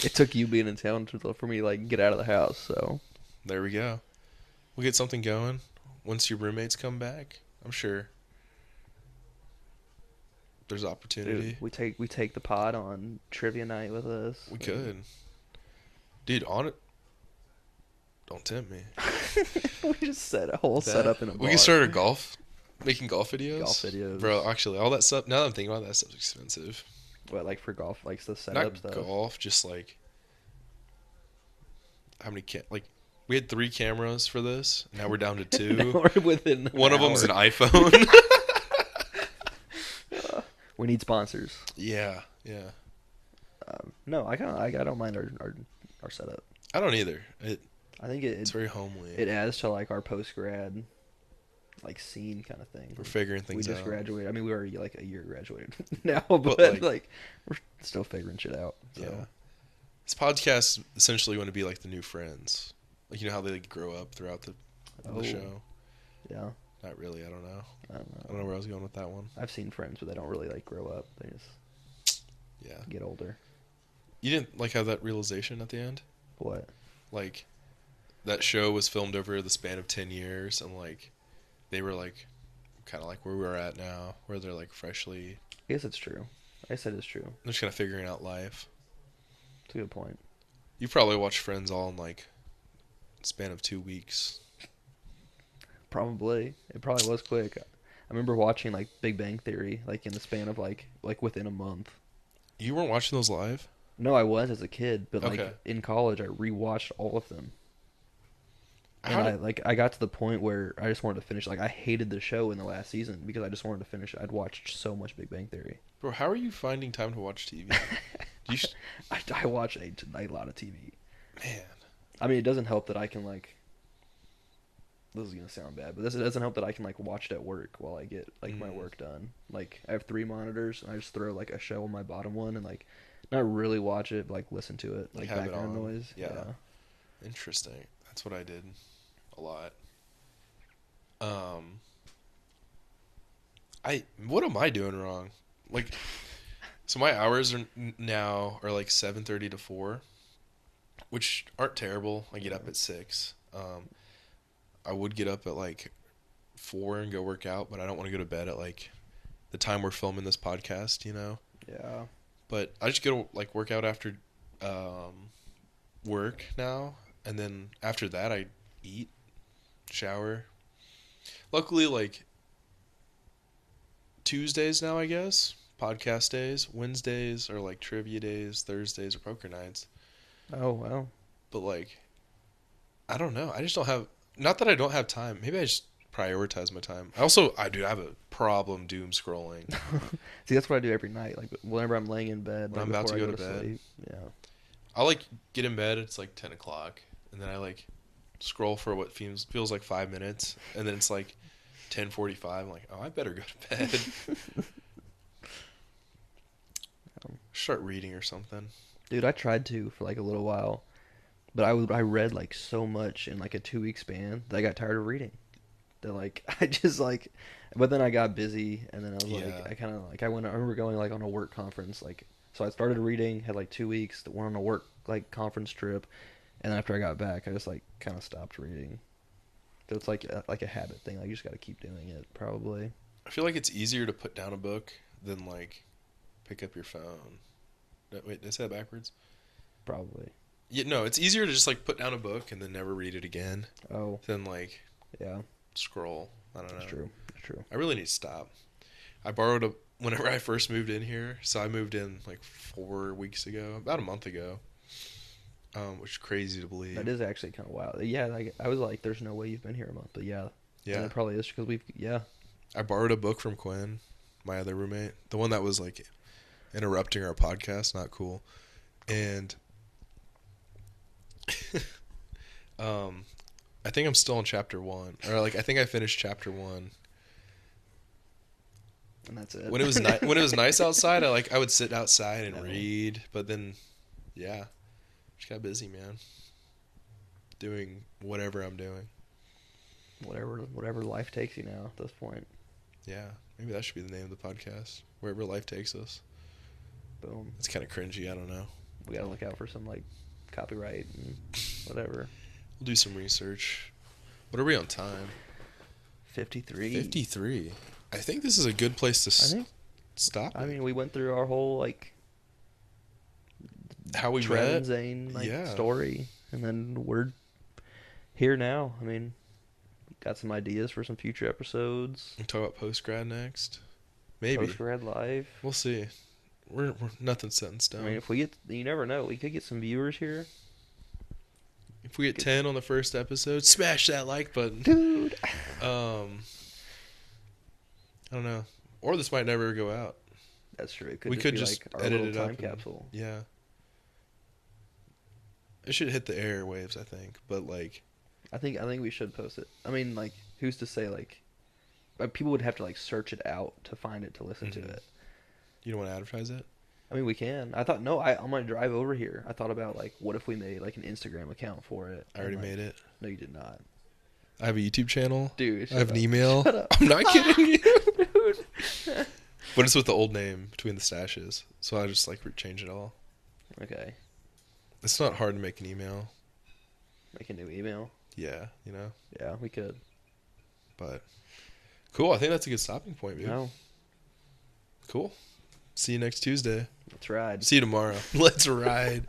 It took you being in town for me to like get out of the house, so There we go. We'll get something going once your roommates come back. I'm sure there's opportunity. dude, we take the pod on trivia night with us. We could. Dude, on it. Don't tempt me. We just set a whole That- setup in a bar. We can start a making golf videos. Golf videos. Bro, actually, all that stuff, now that I'm thinking about it, that stuff's expensive. What, like for golf, like the setup Not stuff? golf, just like, how many, we had 3 cameras for this. Now we're down to 2. We're within One of an them's an hour. iPhone. We need sponsors. Yeah. No, I don't mind our setup. I don't either. I think It's very homely. it adds to like our post grad like scene kind of thing. We're figuring We things just out. graduated. I mean, we already like a year graduated now, but like- like we're still figuring shit out. So. Yeah. This podcast essentially want to be like the new Friends. Like, you know how they like, grow up throughout the Oh. show? Yeah, Not really. I don't know. I don't know. I don't know where I was going with that one. I've seen Friends, but they don't really like grow up. They just Yeah. get older. You didn't like have that realization at the end? What? Like, that show was filmed over the span of 10 years, and like, they were like, kind of like where we're at now, where they're like freshly, I guess it's true. I guess it is true. they're just kind of figuring out life. It's a good point. You probably watched Friends all in like, span of 2 weeks. Probably. It probably was quick. I remember watching like Big Bang Theory like in the span of like within a month. You weren't watching those live? No, I was as a kid, but Okay. like in college, I rewatched all of them. How And I got to the point where I just wanted to finish. Like I hated the show in the last season because I just wanted to finish it. I'd watched so much Big Bang Theory. Bro, how are you finding time to watch TV? I watch a lot of TV. Man. I mean, it doesn't help that I can like. This is gonna sound bad, but it doesn't help that I can like watch it at work while I get like my work done. Like I have 3 monitors, and I just throw like a show on my bottom one and like not really watch it, but like listen to it, like have it background on. noise. Yeah. Interesting. That's what I did a lot. What am I doing wrong? Like, so my hours now are like 7:30 to 4, which aren't terrible. I get up at 6. I would get up at like 4 and go work out, but I don't want to go to bed at like the time we're filming this podcast, you know? Yeah. But I just go like work out after work now, and then after that I eat, shower. Luckily, like Tuesdays now, I guess, podcast days. Wednesdays are like trivia days. Thursdays are poker nights. Oh wow. But like, I don't know. I just don't have. Not that I don't have time. Maybe I just prioritize my time. I do have a problem doom scrolling. See, that's what I do every night. Like whenever I'm laying in bed, When like, I'm about to before I go to bed. sleep. Yeah. I like get in bed. It's like 10 o'clock, and then I like scroll for what feels like 5 minutes, and then it's like 10:45. I'm like, oh, I better go to bed. Start reading or something. Dude, I tried to for like a little while, but I read like so much in like a 2-week span that I got tired of reading. That like I just like, but then I got busy, and then I was Yeah. like I kind of like I remember going like on a work conference, like so I started reading, had like 2 weeks, went on a work like conference trip, and then after I got back I just like kind of stopped reading. So it's like a habit thing. Like you just got to keep doing it probably. I feel like it's easier to put down a book than like pick up your phone. Wait, did I say that backwards? Probably. Yeah, no, it's easier to just like put down a book and then never read it again Oh than like yeah, scroll. I don't know. that's true. That's true. I really need to stop. I borrowed whenever I first moved in here. So I moved in like 4 weeks ago, about a month ago, which is crazy to believe. That is actually kind of wild. Yeah, like, I was like, there's no way you've been here a month, but yeah. Yeah. And it probably is because I borrowed a book from Quinn, my other roommate, the one that was like interrupting our podcast. Not cool. And I think I'm still in chapter 1, or like I think I finished chapter 1. and that's it. When it was when it was nice outside, I would sit outside and read, but then yeah, just got busy, man. Doing whatever I'm doing. Whatever life takes you now at this point. Yeah, maybe that should be the name of the podcast. Wherever life takes us. Boom. It's kind of cringy. I don't know. We gotta look out for some like copyright and whatever. We'll do some research. What are we on time? 53. 53. I think this is a good place to stop. I mean, we went through our whole like how we Trane met. Zane Yeah. story, and then we're here now. I mean, got some ideas for some future episodes. We'll talk about post grad next. Maybe. Post grad live. We'll see. We're nothing set in I stone. mean, if we get, you never know. We could get some viewers here, If we get 10 on the first episode, smash that like button. dude. I don't know. Or this might never go out. That's true. It could We just could be just like our edit little it up time and- capsule. Yeah. It should hit the airwaves, I think. But like, I think we should post it. I mean, like, who's to say like people would have to like search it out to find it to listen to Mhm. it. you don't want to advertise it? I mean, we can. I thought on my drive over here, I thought about like, what if we made like an Instagram account for it? I already And, like, made it. No, you did not, I have a YouTube channel. dude. I have shut an up. email. Shut up. I'm not kidding you. Dude. But it's with the old name between the stashes. So I just like change it all. Okay, It's not hard to make an email. make a new email. Yeah, you know? Yeah, we could. But cool. I think that's a good stopping point, dude. No, Cool. See you next Tuesday. let's ride. See you tomorrow. Let's ride.